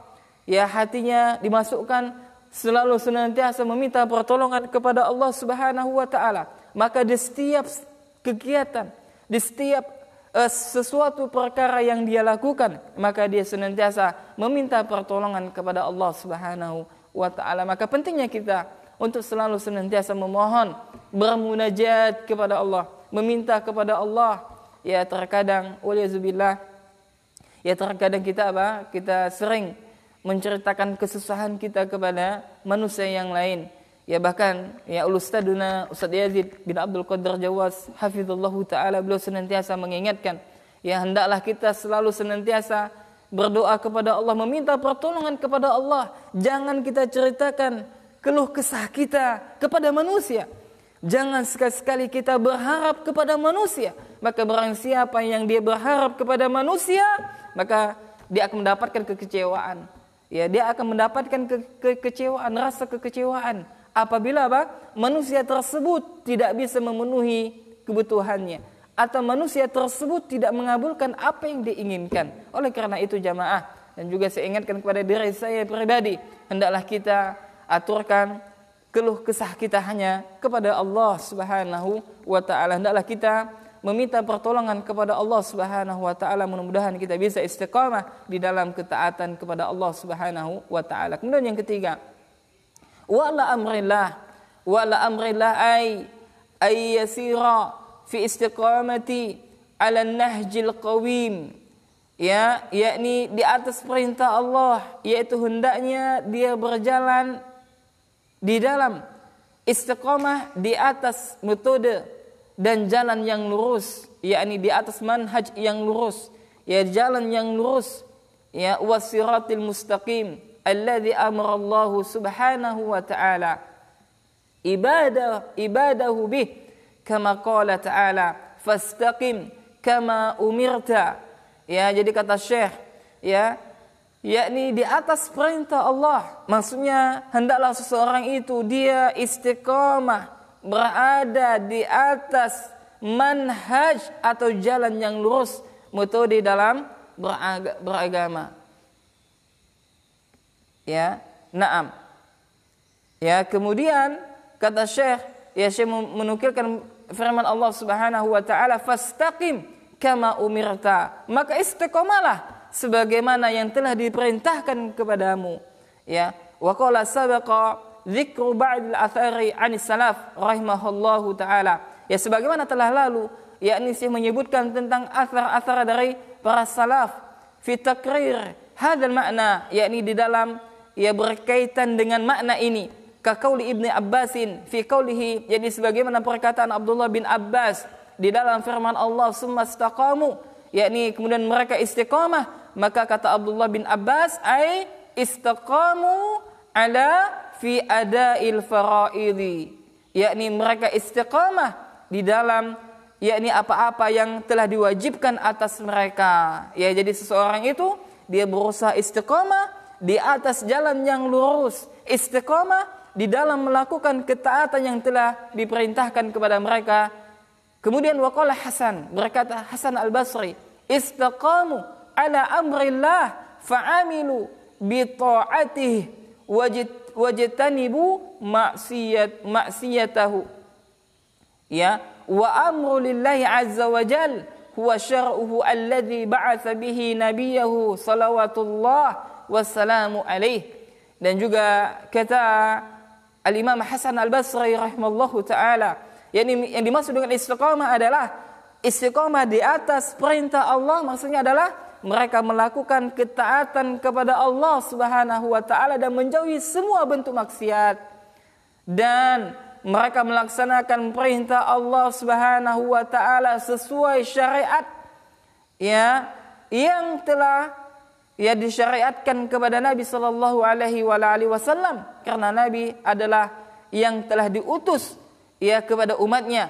ya hatinya dimasukkan selalu senantiasa meminta pertolongan kepada Allah Subhanahu wa taala, maka di setiap kegiatan, di setiap sesuatu perkara yang dia lakukan, maka dia senantiasa meminta pertolongan kepada Allah Subhanahu wa taala. Maka pentingnya kita untuk selalu senantiasa memohon, bermunajat kepada Allah, meminta kepada Allah. Ya terkadang waliyadzubillah, ya terkadang kita sering menceritakan kesusahan kita kepada manusia yang lain. Ya bahkan ya Ustaduna Ustaz Yazid bin Abdul Qadir Jawas hafizallahu taala, beliau senantiasa mengingatkan, ya hendaklah kita selalu senantiasa berdoa kepada Allah, meminta pertolongan kepada Allah. Jangan kita ceritakan keluh kesah kita kepada manusia. Jangan sekali-sekali kita berharap kepada manusia. Maka barang siapa yang dia berharap kepada manusia, maka dia akan mendapatkan kekecewaan. Ya, dia akan mendapatkan kekecewaan, rasa kekecewaan. Apabila manusia tersebut tidak bisa memenuhi kebutuhannya, atau manusia tersebut tidak mengabulkan apa yang diinginkan. Oleh karena itu jamaah, dan juga saya ingatkan kepada diri saya pribadi, hendaklah kita aturkan keluh kesah kita hanya kepada Allah Subhanahu wa taala. Hendaklah kita meminta pertolongan kepada Allah Subhanahu wa taala. Mudah-mudahan kita bisa istiqamah di dalam ketaatan kepada Allah Subhanahu wa taala. Kemudian yang ketiga, wala amrillah ay yasira fi istiqamati ala nahjil qawim, ya, yakni di atas perintah Allah, yaitu hendaknya dia berjalan di dalam istiqamah, di atas metode dan jalan yang lurus, yakni di atas manhaj yang lurus, ya jalan yang lurus, ya wasiratil mustaqim alladzi amara Allah Subhanahu wa ta'ala ibadahu bih, kama qala ta'ala fastaqim kama umirta. Ya, jadi kata Syekh, ya, yakni di atas perintah Allah, maksudnya hendaklah seseorang itu dia istiqamah, berada di atas manhaj atau jalan yang lurus, metode dalam beragama. Ya, na'am. Ya, kemudian kata Syekh, ya Syekh menukilkan firman Allah Subhanahu wa taala, fastaqim kama umirta, maka istiqamalah sebagaimana yang telah diperintahkan kepadamu. Ya, wa qala sabaqa dzikru ba'dil athari 'anis salaf rahimahullahu taala. Ya sebagaimana telah lalu, yakni Syekh menyebutkan tentang athar-athar dari para salaf fi takrir hadzal makna, yakni di dalam berkaitan dengan makna ini. Ka qauli Ibnu Abbasin fi qaulihi, jadi sebagaimana perkataan Abdullah bin Abbas di dalam firman Allah summa istaqamu, yakni kemudian mereka istiqamah, maka kata Abdullah bin Abbas ai istaqamu ala fi ada'il faraidi, yakni mereka istiqamah di dalam yakni apa-apa yang telah diwajibkan atas mereka. Ya, jadi seseorang itu dia berusaha istiqamah di atas jalan yang lurus, istiqamah di dalam melakukan ketaatan yang telah diperintahkan kepada mereka. Kemudian waqala Hasan, berkata Hasan Al-Basri, istaqamu ala amrillah fa'amilu bi ta'atihi wajtanibu ma'siyatahu. Ya, wa amru lillahi azza wa jal huwa syar'uhu alladhi ba'atha bihi nabiyahu salawatullah wassalamu alaih. Dan juga kata Al-Imam Hasan Al-Basri rahimallahu ta'ala, yang dimaksud dengan istiqamah adalah istiqamah di atas perintah Allah, maksudnya adalah mereka melakukan ketaatan kepada Allah Subhanahu wa taala dan menjauhi semua bentuk maksiat, dan mereka melaksanakan perintah Allah Subhanahu wa taala sesuai syariat ya yang telah disyariatkan kepada Nabi sallallahu alaihi wasallam, karena Nabi adalah yang telah diutus kepada umatnya.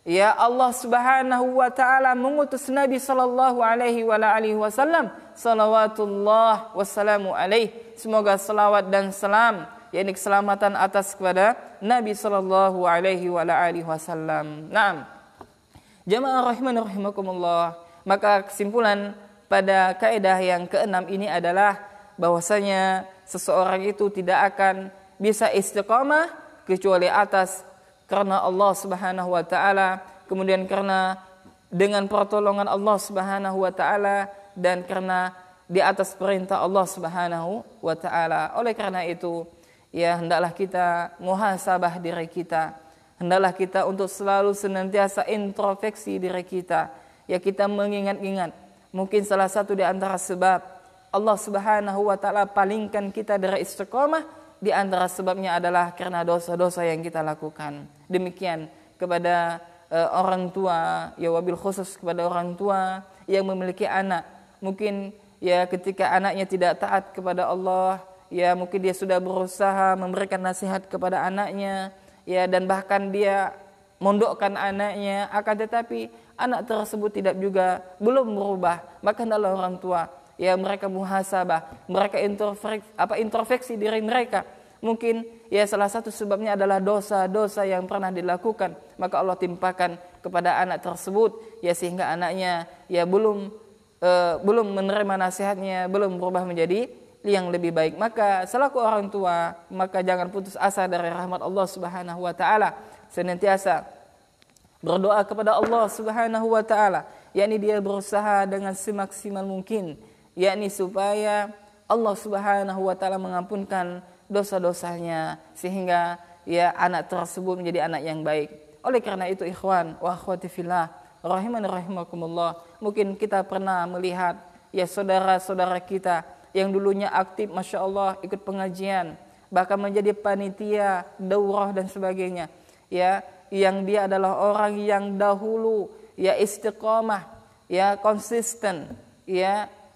Ya, Allah Subhanahu wa taala mengutus Nabi sallallahu alaihi wasallam, salawatullah wassalamu alaihi, semoga selawat dan salam yakni keselamatan atas kepada Nabi sallallahu alaihi wasallam. Naam. Jamaah rahimani rahimakumullah, maka kesimpulan pada kaidah yang keenam ini adalah bahwasanya seseorang itu tidak akan bisa istiqamah kecuali atas karena Allah Subhanahu wa taala, kemudian karena dengan pertolongan Allah Subhanahu wa taala, dan karena di atas perintah Allah Subhanahu wa taala. Oleh karena itu, hendaklah kita muhasabah diri kita. Hendaklah kita untuk selalu senantiasa introspeksi diri kita. Ya, kita mengingat-ingat. Mungkin salah satu di antara sebab Allah Subhanahu wa taala palingkan kita dari istiqamah, di antara sebabnya adalah karena dosa-dosa yang kita lakukan. Demikian kepada orang tua, wabil khusus kepada orang tua yang memiliki anak. Mungkin ketika anaknya tidak taat kepada Allah, mungkin dia sudah berusaha memberikan nasihat kepada anaknya, dan bahkan dia mondokkan anaknya, akan tetapi anak tersebut belum berubah. Maka hendaklah orang tua mereka muhasabah, mereka introspeksi diri mereka. Mungkin salah satu sebabnya adalah dosa-dosa yang pernah dilakukan, maka Allah timpakan kepada anak tersebut, sehingga anaknya belum menerima nasihatnya, belum berubah menjadi yang lebih baik. Maka selaku orang tua, maka jangan putus asa dari rahmat Allah Subhanahu wa taala. Senantiasa berdoa kepada Allah Subhanahu wa taala, yakni dia berusaha dengan semaksimal mungkin, yakni supaya Allah Subhanahu wa taala mengampunkan dosa-dosanya, sehingga anak tersebut menjadi anak yang baik. Oleh karena itu, ikhwan wa akhwati fillah rahimani rahimakumullah, mungkin kita pernah melihat saudara-saudara kita yang dulunya aktif, masya Allah, ikut pengajian, bahkan menjadi panitia, daurah dan sebagainya, yang dia adalah orang yang dahulu istiqamah, konsisten,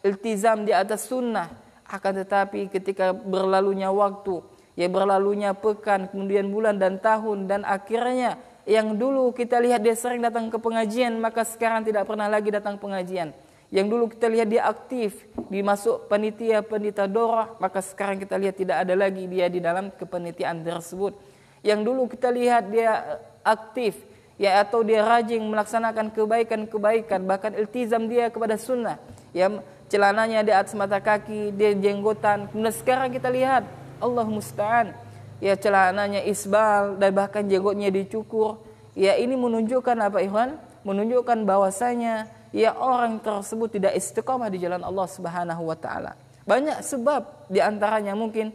iltizam di atas sunnah. Akan tetapi ketika berlalunya waktu, berlalunya pekan, kemudian bulan dan tahun, dan akhirnya yang dulu kita lihat dia sering datang ke pengajian, maka sekarang tidak pernah lagi datang pengajian. Yang dulu kita lihat dia aktif dimasuk panitia daurah, maka sekarang kita lihat tidak ada lagi dia di dalam kepanitiaan tersebut. Yang dulu kita lihat dia aktif, atau dia rajin melaksanakan kebaikan-kebaikan, bahkan iltizam dia kepada sunnah, celananya di atas mata kaki, dia jenggotan. Kemudian sekarang kita lihat, Allah musta'an, celananya isbal dan bahkan jenggotnya dicukur. Ini menunjukkan apa, ikhwan? Menunjukkan bahwasanya orang tersebut tidak istiqamah di jalan Allah Subhanahu wa taala. Banyak sebab, di antaranya mungkin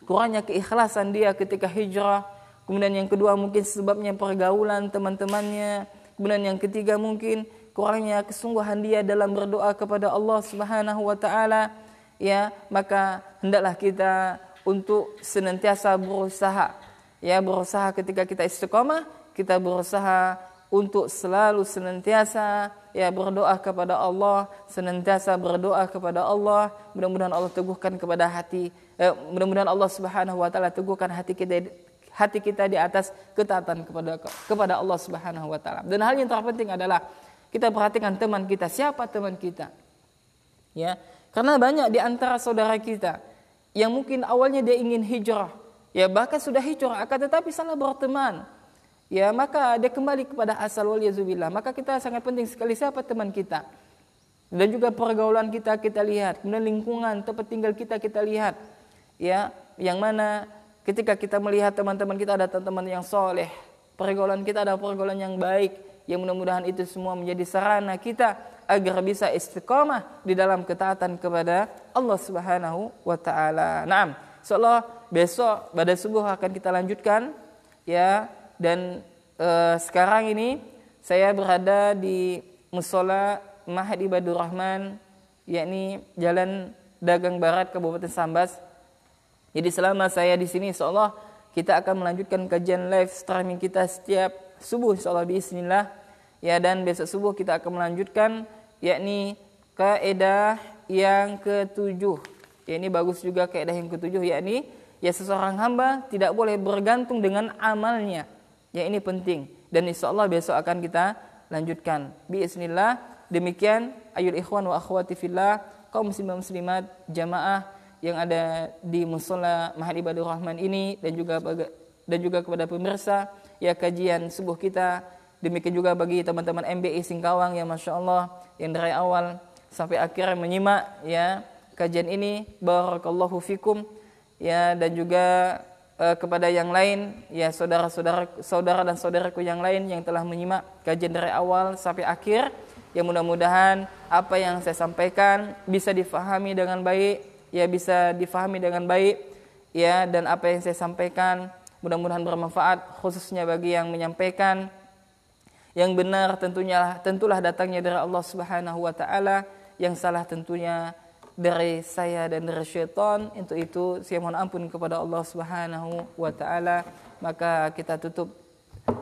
kurangnya keikhlasan dia ketika hijrah. Kemudian yang kedua mungkin sebabnya pergaulan teman-temannya. Kemudian yang ketiga mungkin kurangnya kesungguhan dia dalam berdoa kepada Allah Subhanahu wa taala. Ya, maka hendaklah kita untuk senantiasa berusaha. Ya, berusaha ketika kita istiqomah, kita berusaha untuk selalu senantiasa ya berdoa kepada Allah, senantiasa berdoa kepada Allah. Mudah-mudahan Allah teguhkan kepada hati, mudah-mudahan Allah Subhanahu wa taala teguhkan hati kita di atas ketaatan kepada Allah Subhanahu wa taala. Dan hal yang terpenting adalah kita perhatikan teman kita, siapa teman kita. Ya, karena banyak di antara saudara kita yang mungkin awalnya dia ingin hijrah, ya bahkan sudah hijrah akan tetapi salah berteman. Ya, maka dia kembali kepada asal waliyadzubillah. Maka kita sangat penting sekali siapa teman kita. Dan juga pergaulan kita lihat, kemudian lingkungan tempat tinggal kita lihat. Ya, yang mana ketika kita melihat teman-teman kita ada teman yang soleh, pergaulan kita ada pergaulan yang baik, yang mudah-mudahan itu semua menjadi sarana kita agar bisa istiqamah di dalam ketaatan kepada Allah Subhanahu wa taala. Naam, insyaallah besok pada subuh akan kita lanjutkan ya. Dan sekarang ini saya berada di Mushola Ma'had Ibadur Rahman, yakni Jalan Dagang Barat, Kabupaten Sambas. Jadi selama saya di sini insyaallah kita akan melanjutkan kajian live streaming kita setiap subuh insyaallah biiznillah. Ya, dan besok subuh kita akan melanjutkan yakni kaidah yang ke-7. Ya, ini bagus juga kaidah yang ke-7, yakni ya seseorang hamba tidak boleh bergantung dengan amalnya. Ya, ini penting dan insyaallah besok akan kita lanjutkan biiznillah. Demikian ayul ikhwan wa akhwati fillah, kaum muslimin muslimat jamaah yang ada di Mushola Ma'had Ibadur Rahman ini, dan juga kepada pemirsa ya kajian subuh kita. Demikian juga bagi teman-teman MBI Singkawang yang Masya Allah yang dari awal sampai akhir menyimak ya kajian ini, barakallahu fikum ya. Dan juga kepada yang lain ya saudara dan saudaraku yang lain yang telah menyimak kajian dari awal sampai akhir, yang mudah-mudahan apa yang saya sampaikan bisa difahami dengan baik ya, dan apa yang saya sampaikan mudah-mudahan bermanfaat khususnya bagi yang menyampaikan. Yang benar tentulah datangnya dari Allah Subhanahu wa taala, yang salah tentunya dari saya dan dari syaitan. Untuk itu saya mohon ampun kepada Allah Subhanahu wa taala. Maka kita tutup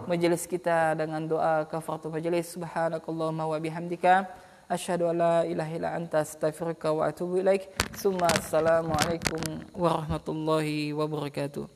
majelis kita dengan doa kafaratul majelis. Subhanakallahumma wa bihamdika asyhadu an la ilaha illa anta astaghfiruka wa atubu ilaik. Assalamualaikum warahmatullahi wabarakatuh.